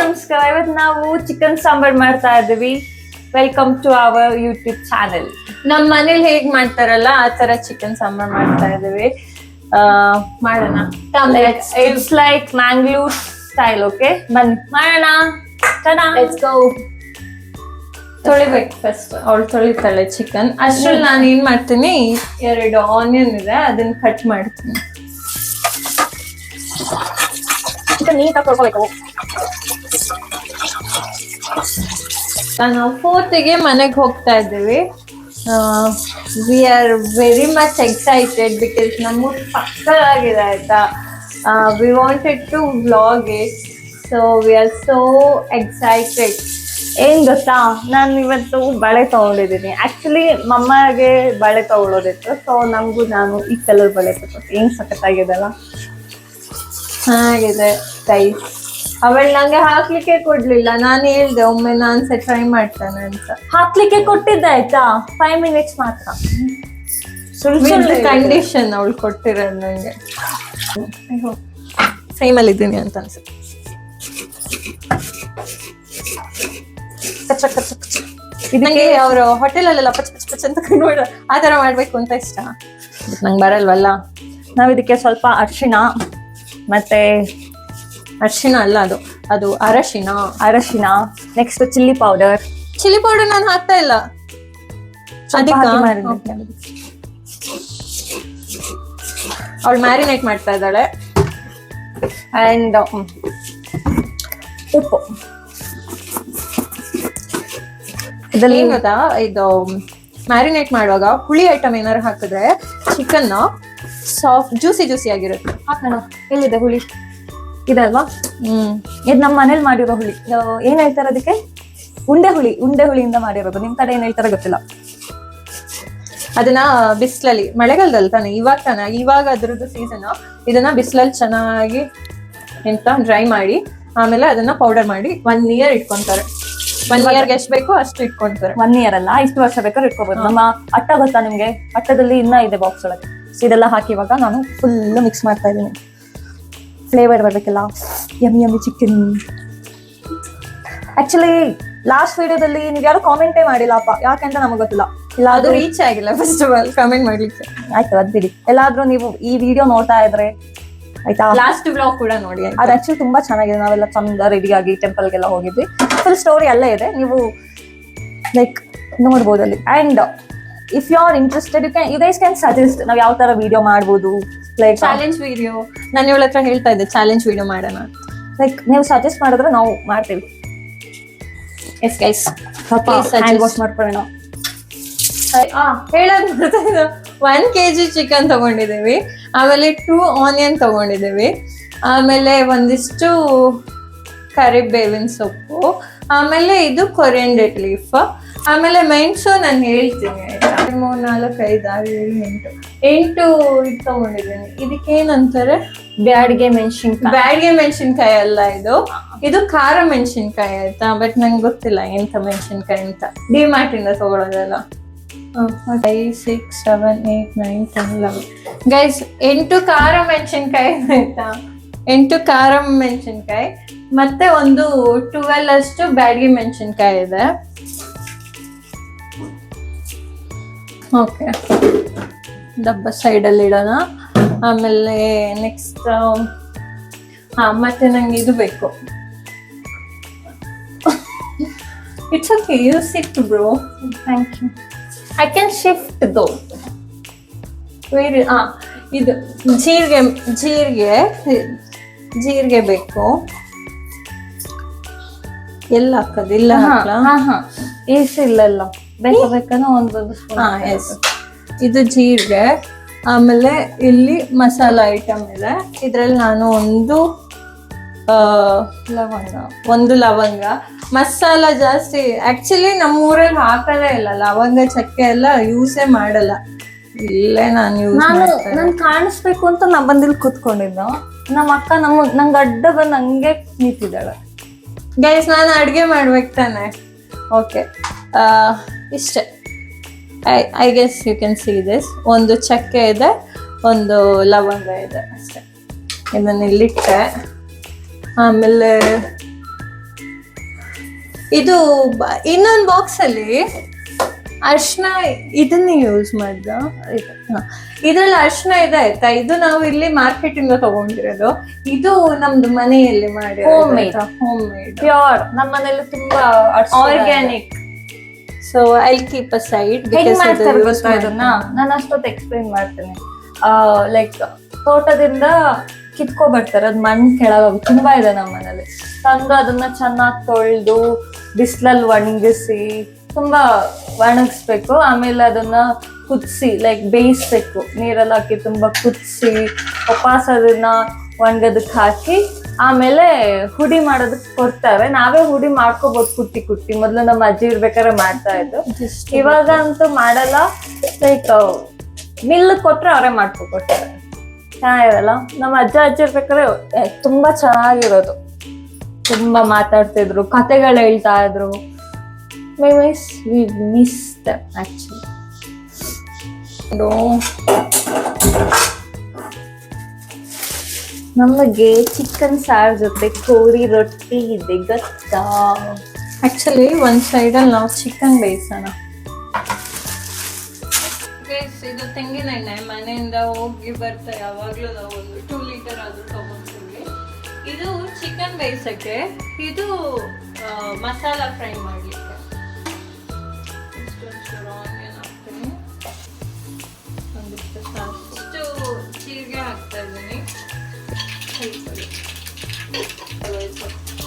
ನಮಸ್ಕಾರ. ಇವತ್ತು ನಾವು ಚಿಕನ್ ಸಾಂಬಾರ್ ಮಾಡ್ತಾ ಇದ್ದೀವಿ. Welcome to our YouTube channel. ನಮ್ಮ ಮನೇಲಿ ಹೇಗ್ ಮಾಡ್ತಾರಲ್ಲ ಆ ತರ ಚಿಕನ್ ಸಾಂಬಾರ್ ಮಾಡ್ತಾ ಇದೀವಿ. ಮಾಡೋಣ. It's like Mangalore style. Okay, ಬನ್ನಿ ಮಾಡೋಣ. Let's go. ತೊಳಿಬೇಕು ಫಸ್ಟ್. ಅವಳು ತೊಳಿತಾಳೆ ಚಿಕನ್. ಅಷ್ಟ್ರಲ್ಲಿ ನಾನು ಏನ್ ಮಾಡ್ತೀನಿ, 2 ಆನಿಯನ್ ಇದೆ, ಅದನ್ನ ಕಟ್ ಮಾಡ್ತೀನಿ. ಚಿಕನ್ ನೀಟಾಗಿ ತೊಳ್ಕೊಬೇಕು. ನಾವು 4th ಮನೆಗೆ ಹೋಗ್ತಾ ಇದ್ದೀವಿ. We are very much excited because ನಮ್ಮ ಸಕ್ಕತ್ತಾಗಿದೆ ಆಯ್ತಾ. We wanted to vlog it, so we are so excited. ಏನ್ ಗೊತ್ತಾ, ನಾನು ಇವತ್ತು ಬಳೆ ತಗೊಂಡಿದ್ದೀನಿ. ಆಕ್ಚುಲಿ ಮಮ್ಮಗೆ ಬಳೆ ತಗೊಳ್ಳೋದಿತ್ತು, ಸೊ ನಮಗೂ ನಾನು ಈ ಕಲರ್ ಬಳೆ ತಗೊಂಡು. ಏನ್ ಸಖತ್ತಾಗಿದೆಲ್ಲ, ಚೆನ್ನಾಗಿದೆ ಗೈಸ್. ಅವಳು ನಂಗೆ ಹಾಕ್ಲಿಕ್ಕೆ ಕೊಡ್ಲಿಲ್ಲ. ನಾನು ಹೇಳ್ದೆ ಒಮ್ಮೆ ನಾನ್ಸೆ ಟ್ರೈ ಮಾಡ್ತಾನೆ ಅಂತ. ಹಾಕ್ಲಿಕ್ಕೆ ಕೊಟ್ಟಿದ್ದೆ ಆಯ್ತಾ, 5 ಮಿನಿಟ್ಸ್ ಮಾತ್ರ. ಕಂಡೀಷನ್ ಅವಳು ಕೊಟ್ಟಿರೋದು ನಂಗೆ. ಸೇಮ್ ಅಲ್ಲಿ ಇದ್ದೀನಿ ಅಂತ ಅನ್ಸುತ್ತೆ. ನಂಗೆ ಅವರು ಹೋಟೆಲಲ್ಲೆಲ್ಲ ಪಚ್ ಪಚ್ ಪಚ್ ಅಂತ ನೋಡ ಆ ತರ ಮಾಡ್ಬೇಕು ಅಂತ ಇಷ್ಟ. ನಂಗೆ ಬರಲ್ವಲ್ಲ. ನಾವ್ ಇದಕ್ಕೆ ಸ್ವಲ್ಪ ಅರಿಶಿಣ, ಮತ್ತೆ ಅರಿಶಿಣ ಅಲ್ಲ, ಅದು ಅರಶಿನ, next chilli powder. Chilli powder ನಾನು ಹಾಕ್ತಾ ಇಲ್ಲ. ಅವಳು ಮ್ಯಾರಿನೇಟ್ ಮಾಡ್ತಾ ಇದ್ದಾಳೆ. ಅಂಡ್ ಉಪ್ಪು. ಇದರಲ್ಲಿ ಏನ್ ಗೊತ್ತಾ, ಇದು ಮ್ಯಾರಿನೇಟ್ ಮಾಡುವಾಗ ಹುಳಿ ಐಟಮ್ ಏನಾರು ಹಾಕಿದ್ರೆ ಚಿಕನ್ ಸಾಫ್ಟ್ ಜ್ಯೂಸಿ ಆಗಿರುತ್ತೆ. ಹಾಕೋಣ. ಎಲ್ಲಿದೆ ಹುಳಿ? ಇದಲ್ವಾ? ಇದು ನಮ್ಮ ಮನೇಲಿ ಮಾಡಿರೋ ಹುಳಿ. ಏನ್ ಹೇಳ್ತಾರೆ ಅದಕ್ಕೆ? ಉಂಡೆ ಹುಳಿಯಿಂದ ಮಾಡಿರೋದು. ನಿಮ್ ಕಡೆ ಏನ್ ಹೇಳ್ತಾರೆ ಗೊತ್ತಿಲ್ಲ. ಅದನ್ನ ಬಿಸಿಲಲ್ಲಿ, ಮಳೆಗಾಲದಲ್ಲಿ ತಾನೆ, ಇವಾಗ ಅದ್ರದ್ದು ಸೀಸನ್. ಇದನ್ನ ಬಿಸಿಲಲ್ಲಿ ಚೆನ್ನಾಗಿ ಡ್ರೈ ಮಾಡಿ ಆಮೇಲೆ ಅದನ್ನ ಪೌಡರ್ ಮಾಡಿ 1 year ಇಟ್ಕೊಂತಾರೆ. 1 yearಗೆ ಎಷ್ಟು ಬೇಕೋ ಅಷ್ಟು ಇಟ್ಕೊಂತಾರೆ. 1 year ಅಲ್ಲ, ಇಷ್ಟು ವರ್ಷ ಬೇಕಾದ್ರೆ ಇಟ್ಕೋಬಹುದು. ನಮ್ಮ ಅಟ್ಟ ಗೊತ್ತಾ ನಿಮ್ಗೆ? ಅಟ್ಟದಲ್ಲಿ ಇನ್ನ ಇದೆ ಬಾಕ್ಸ್ ಒಳಗೆ. ಇದೆಲ್ಲ ಹಾಕಿ ಇವಾಗ ನಾನು ಫುಲ್ ಮಿಕ್ಸ್ ಮಾಡ್ತಾ ಇದ್ದೀನಿ. ಫ್ಲೇವರ್ ಬರ್ಬೇಕಲ್ಲ, ಯಮ್ಮಿ ಚಿಕನ್. ಆಕ್ಚುಲಿ ಲಾಸ್ಟ್ ವಿಡಿಯೋದಲ್ಲಿ ನೀವು ಯಾರು ಕಾಮೆಂಟೇ ಮಾಡಿಲ್ಲಪ್ಪ, ಯಾಕಂತ ನಮಗೆ ಗೊತ್ತಿಲ್ಲ. ಇಲ್ಲ, ಅದು ರೀಚ್ ಆಗಿಲ್ಲ. ಫಸ್ಟ್ ಆಫ್ ಆಲ್ ಕಮೆಂಟ್ ಮಾಡ್ಲಿಕ್ಕೆ. ಆಯ್ತು, ಅದ್ ಬಿಡಿ. ಎಲ್ಲಾದ್ರೂ ನೀವು ಈ ವಿಡಿಯೋ ನೋಡ್ತಾ ಇದ್ರೆ ಆಯ್ತಾ, ಲಾಸ್ಟ್ ಬ್ಲಾಗ್ ಕೂಡ ನೋಡಿ. ಅದು ಆಕ್ಚುಲಿ ತುಂಬಾ ಚೆನ್ನಾಗಿದೆ. ನಾವೆಲ್ಲ ಚಂದ ರೆಡಿಯಾಗಿ ಟೆಂಪಲ್ಗೆಲ್ಲ ಹೋಗಿದ್ವಿ. ಫುಲ್ ಸ್ಟೋರಿ ಅಲ್ಲೇ ಇದೆ, ನೀವು ಲೈಕ್ ನೋಡ್ಬೋದು ಅಲ್ಲಿ. And if you are interested, you guys can suggest ನಾವು ಯಾವ ತರ ವಿಡಿಯೋ ಮಾಡ್ಬೋದು. Like challenge video. ನಾನು ಇವಳ ಹತ್ರ ಹೇಳ್ತಾ ಇದ್ದೆ ಚಾಲೆಂಜ್ ವಿಡಿಯೋ ಮಾಡೋಣ. ಲೈಕ್ ನೀವು ಸಜೆಸ್ಟ್ ಮಾಡಿದ್ರೆ ನಾವು ಮಾಡ್ತೀವಿ. ಎಸ್ ಗೈಸ್, ಹ್ಯಾಂಡ್ ವಾಶ್ ಮಾಡ್ಕೊಳ್ಳೋಣ. ಹೇಳೋದು 1 kg ಚಿಕನ್ ತಗೊಂಡಿದ್ದೀವಿ, ಆಮೇಲೆ 2 ಆನಿಯನ್ ತಗೊಂಡಿದ್ದೀವಿ, ಆಮೇಲೆ ಒಂದಿಷ್ಟು ಕರಿಬೇವಿನ ಸೊಪ್ಪು, ಆಮೇಲೆ ಇದು ಕೊರಿಯಂಡರ್ ಲೀಫ್, ಆಮೇಲೆ ಮೆಣಸು ನಾನು ಹೇಳ್ತೀನಿ. 3, 4, 5, 6, 7, 8 ಇದು ತಗೊಂಡಿದ್ದೀನಿ. ಇದಕ್ಕೇನಂತಾರೆ? ಬ್ಯಾಡ್ಗೆ ಮೆಣಸಿನ್ಕಾಯಿ ಅಲ್ಲ, ಇದು ಖಾರ ಮೆಣಸಿನ್ಕಾಯಿ ಆಯ್ತಾ. ಬಟ್ ನಂಗೆ ಗೊತ್ತಿಲ್ಲ ಎಂತ ಮೆಣಸಿನ್ಕಾಯಿ ಅಂತ. ಡಿಮಾರ್ಟ್ ಇಂದ ತಗೊಳ್ಳೋದಲ್ಲ. 5, 6, 7, 8, 9, 10, 11 ಗೈಸ್, 8 ಖಾರ ಮೆಣಸಿನ್ಕಾಯಿ ಆಯ್ತಾ. 8 ಖಾರ ಮೆಣಸಿನ್ಕಾಯಿ ಮತ್ತೆ ಒಂದು 12 ಅಷ್ಟು ಬ್ಯಾಡ್ಗೆ ಮೆಣಸಿನ್ಕಾಯಿ ಇದೆ. ಓಕೆ, ಡಬ್ಬ ಸೈಡಲ್ಲಿ ಇಡೋಣ. ಆಮೇಲೆ ನೆಕ್ಸ್ಟ್ ಮತ್ತೆ ನಂಗೆ ಇದು ಬೇಕು. It's okay, you sit bro. Thank you. I can shift though. ಇದು ಜೀರಿಗೆ ಬೇಕು. ಎಲ್ಲ ಹಾಕೋದು? ಇಲ್ಲ, ಇಲ್ಲಲ್ಲ, ಬೇಕನ್ನ ಒಂದು. ಎಸ್, ಇದು ಜೀರಿಗೆ. ಆಮೇಲೆ ಇಲ್ಲಿ ಮಸಾಲ ಐಟಮ್ ಇದೆ. ಇದ್ರಲ್ಲಿ ನಾನು ಒಂದು ಲವಂಗ. ಮಸಾಲ ಜಾಸ್ತಿ ಆಕ್ಚುಲಿ ನಮ್ಮ ಊರಲ್ಲಿ ಹಾಕಲೇ ಇಲ್ಲ. ಲವಂಗ ಚಕ್ಕೆ ಎಲ್ಲ ಯೂಸೇ ಮಾಡಲ್ಲ. ಇಲ್ಲೇ ನಾನು ಕಾಣಿಸ್ಬೇಕು ಅಂತ ನಾ ಬಂದಿಲ್ಲಿ ಕೂತ್ಕೊಂಡಿದ್ದ. ನಮ್ಮ ಅಕ್ಕ ನಂಗೆ ಅಡ್ಡ ಬಂದು ಹಂಗೆ ನಿಂತಿದ್ದಾಳೆ. ಗೈಸ್, ನಾನು ಅಡ್ಗೆ ಮಾಡ್ಬೇಕು ತಾನೆ. ಓಕೆ, ಇಷ್ಟೇ. I guess you can see this. ಒಂದು ಚಕ್ಕೆ ಇದೆ, ಒಂದು ಲವಂಗ ಇದೆ ಅಷ್ಟೇ. ಇದನ್ನ ಇಲ್ಲಿಟ್ಟೆ. ಆಮೇಲೆ ಇದು ಇನ್ನೊಂದು ಬಾಕ್ಸ್ ಅಲ್ಲಿ ಅರ್ಶನ ಇದನ್ನೇ ಯೂಸ್ ಮಾಡ್ದ. ಇದ್ರಲ್ಲಿ ಅರ್ಶನ ಇದೆ ಆಯ್ತಾ, ಇದು ನಾವು ಇಲ್ಲಿ ಮಾರ್ಕೆಟ್ ಇಂದ ತಗೊಂಡಿರೋದು. ಇದು ನಮ್ದು ಮನೆಯಲ್ಲಿ ಮಾಡಿ Homemade. Home made pure. ನಮ್ಮ ಮನೇಲಿ ತುಂಬಾ organic. So I keep a side. ಹೆಂಗ್ ಮಾಡ್ತಾರೆ ಗೊತ್ತಾ ಇದನ್ನ? ನಾನು ಅಷ್ಟೊತ್ತು ಎಕ್ಸ್ಪ್ಲೈನ್ ಮಾಡ್ತೇನೆ. ಲೈಕ್ ತೋಟದಿಂದ ಕಿತ್ಕೊ ಬರ್ತಾರೆ, ಅದ್ ಮಣ್ಣು ಕೆಳಗೋಗಿ ತುಂಬಾ ಇದೆ ನಮ್ಮ ಮನೇಲಿ. ತಂದು ಅದನ್ನ ಚೆನ್ನಾಗಿ ತೊಳೆದು ಬಿಸಿಲಲ್ಲಿ ಒಣಗಿಸಿ ತುಂಬಾ ಒಣಗಿಸ್ಬೇಕು. ಆಮೇಲೆ ಅದನ್ನ ಕುದಿಸಿ ಲೈಕ್ ಬೇಯಿಸ್ಬೇಕು, ನೀರೆಲ್ಲ ಹಾಕಿ ತುಂಬಾ ಕುದಿಸಿ ವಾಪಸ್ ಅದನ್ನ ಒಣಗೋದಕ್ಕೆ ಹಾಕಿ ಆಮೇಲೆ ಹುಡಿ ಮಾಡೋದಕ್ಕೆ ಕೊಡ್ತಾರೆ. ನಾವೇ ಹುಡಿ ಮಾಡ್ಕೋಬಹುದು ಕುಟ್ಟಿ ಕುಟ್ಟಿ. ಮೊದ್ಲು ನಮ್ಮ ಅಜ್ಜಿ ಇರ್ಬೇಕಾದ್ರೆ ಮಾಡ್ತಾ ಇದ್ದು, ಇವಾಗ ಅಂತೂ ಮಾಡಲ್ಲ. ಲೈಕ್ ಮಿಲ್ ಕೊಟ್ರೆ ಅವರೇ ಮಾಡ್ಕೊಡ್ತಾರೆ. ಚೆನ್ನಾಗಿರಲ್ಲ. ನಮ್ಮ ಅಜ್ಜಿ ಇರ್ಬೇಕಾದ್ರೆ ತುಂಬಾ ಚೆನ್ನಾಗಿರೋದು. ತುಂಬಾ ಮಾತಾಡ್ತಿದ್ರು, ಕತೆಗಳು ಹೇಳ್ತಾ ಇದ್ರು. We miss them actually. ನಮಗೆ ಚಿಕನ್ ಸಾರ್ ಜೊತೆ ಕೋರಿ ರೊಟ್ಟಿ ಇದೆ ಗೊತ್ತಾ? ಆಕ್ಚುಲಿ ಒಂದ್ ಸೈಡಲ್ಲಿ ನಾವು ಚಿಕನ್ ಬೇಯಿಸೋಣ. ಇದು ತೆಂಗಿನ ಎಣ್ಣೆ ಮನೆಯಿಂದ ಹೋಗಿ ಬರ್ತಾ ಯಾವಾಗ್ಲೂ ನಾವು ಒಂದು 2 ಲೀಟರ್ ಆದ್ರೂ ತಗೊಂತೀವಿ. ಇದು ಚಿಕನ್ ಬೇಯಿಸಕ್ಕೆ, ಇದು ಮಸಾಲ ಫ್ರೈ ಮಾಡ್ಲಿಕ್ಕೆ. ಒಂದಿಷ್ಟು ಜೀರಿಗೆ ಹಾಕ್ತಾ ಇದ್ದೀನಿ.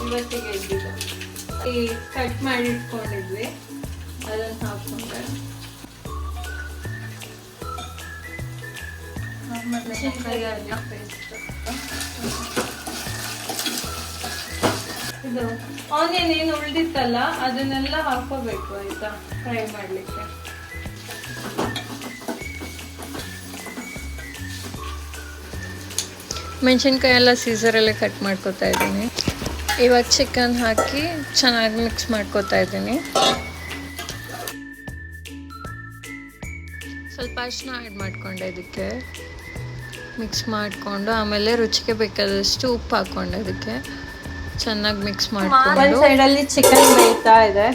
ಇವತ್ತಿಗೆ ಇದ್ದಿದ್ದು ಈ ಕಟ್ ಮಾಡಿ ಇಟ್ಕೊಂಡಿದ್ವಿ, ಅದನ್ನು ಹಾಕೊಂಡೆ. ಇದು ಆನಿಯನ್ ಏನು ಉಳ್ದಿತ್ತಲ್ಲ ಅದನ್ನೆಲ್ಲ ಹಾಕೋಬೇಕು ಆಯ್ತಾ, ಫ್ರೈ ಮಾಡ್ಲಿಕ್ಕೆ. ಮೆಣಸಿನ್ಕಾಯಿ ಎಲ್ಲ ಸೀಸರಲ್ಲೇ ಕಟ್ ಮಾಡ್ಕೊತಾ ಇದ್ದೀನಿ. ಇವಾಗ ಚಿಕನ್ ಹಾಕಿ ಚೆನ್ನಾಗಿ ಮಿಕ್ಸ್ ಮಾಡ್ಕೊತಾ ಇದ್ದೀನಿ. ಸ್ವಲ್ಪ ಅರಿಶಿನ ಆ್ಯಡ್ ಮಾಡ್ಕೊಂಡೆ, ಇದಕ್ಕೆ ಮಿಕ್ಸ್ ಮಾಡಿಕೊಂಡು ಆಮೇಲೆ ರುಚಿಗೆ ಬೇಕಾದಷ್ಟು ಉಪ್ಪು ಹಾಕ್ಕೊಂಡೆ, ಅದಕ್ಕೆ ಚೆನ್ನಾಗಿ ಮಿಕ್ಸ್ ಮಾಡಿಕೊಂಡು. ಒಂದು ಸೈಡಲ್ಲಿ ಚಿಕನ್ ಬೇಯ್ತಾ ಇದೆ,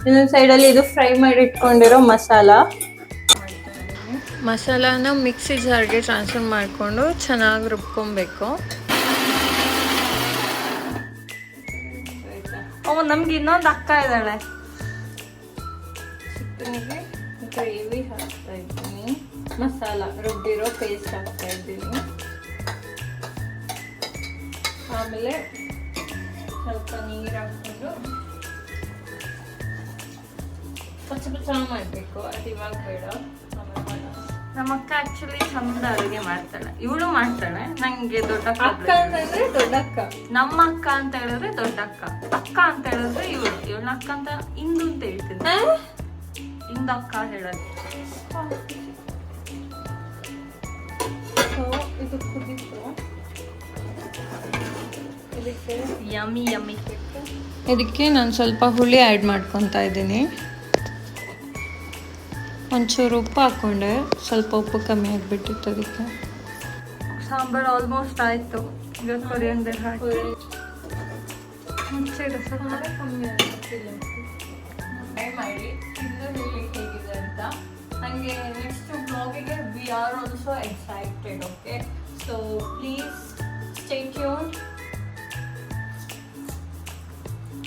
ಇನ್ನೊಂದು ಸೈಡಲ್ಲಿ ಇದು ಫ್ರೈ ಮಾಡಿ ಇಟ್ಕೊಂಡಿರೋ ಮಸಾಲಾನ ಮಿಕ್ಸಿ ಜಾರ್ಗೆ ಟ್ರಾನ್ಸ್ಫರ್ ಮಾಡಿಕೊಂಡು ಚೆನ್ನಾಗಿ ರುಬ್ಕೊಬೇಕು. ನಮ್ಗೆ ಇನ್ನೊಂದು ಅಕ್ಕ ಇದ್ದಾಳೆ. ಚಿಕನ್ಗೆ ಗ್ರೇವಿ ಹಾಕ್ತಾ ಇದ್ದೀನಿ, ಮಸಾಲ ರುಬ್ಬಿರೋ ಪೇಸ್ಟ್ ಹಾಕ್ತಾ ಇದ್ದೀನಿ. ಆಮೇಲೆ ಸ್ವಲ್ಪ ನೀರು ಹಾಕ್ಕೊಂಡು ಪಚ್ಚ ಮಾಡಬೇಕು. ಅದು ಇವಾಗ ಬೇಡ, ನಮ್ಮ ಅಕ್ಕ ಆಕ್ಚುಲಿ ಚಂದ ಅಡುಗೆ ಮಾಡ್ತಾಳೆ. ಇವಳು ಮಾಡ್ತಾಳೆ. ನಂಗೆ ದೊಡ್ಡ ಅಕ್ಕ ಅಂತಂದ್ರೆ ದೊಡ್ಡ ಅಕ್ಕ. ನಮ್ಮ ಅಕ್ಕ ಅಂತ ಹೇಳಿದ್ರೆ ದೊಡ್ಡ ಅಕ್ಕ. ಅಕ್ಕ ಅಂತ ಹೇಳಿದ್ರೆ ಇವಳನ್ನ ಅಕ್ಕ ಅಂತ ಇಂದು ಅಂತ ಹೇಳ್ತೀನಿ. ಇಂದು ಅಕ್ಕ ಹೇಳೋದು. ಇದು ಕುದಿತು. Yummy yummy. ಇದಕ್ಕೆ ನಾನು ಸ್ವಲ್ಪ ಹುಳಿ ಆ್ಯಡ್ ಮಾಡ್ಕೊತಾ ಇದ್ದೀನಿ. ಒಂಚೂರು ಉಪ್ಪು ಹಾಕ್ಕೊಂಡೆ, ಸ್ವಲ್ಪ ಉಪ್ಪು ಕಮ್ಮಿ ಆಗಿಬಿಟ್ಟಿತ್ತು ಅದಕ್ಕೆ. ಸಾಂಬಾರು ಆಲ್ಮೋಸ್ಟ್ ಆಯಿತು. ಈಗ ಕೊರಿಯಂಡರ್ ಹಾಕಿ ಮುಚ್ಚಿಡು. ಸ್ವಲ್ಪ ಕಮ್ಮಿ ಆಗ್ತಿಲ್ಲ. ಟ್ರೈ ಮಾಡಿ ಇದು ಹೇಳಿ ಹೇಗಿದೆ ಅಂತ. ಹಾಗೆ ನೆಕ್ಸ್ಟ್ ಬ್ಲಾಗಿಗೆ we are also excited. Okay, so please stay tuned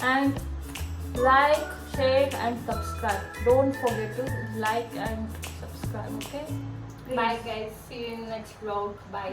and like, share and subscribe. Don't forget to like and subscribe. Okay, bye guys, see you in next vlog. Bye.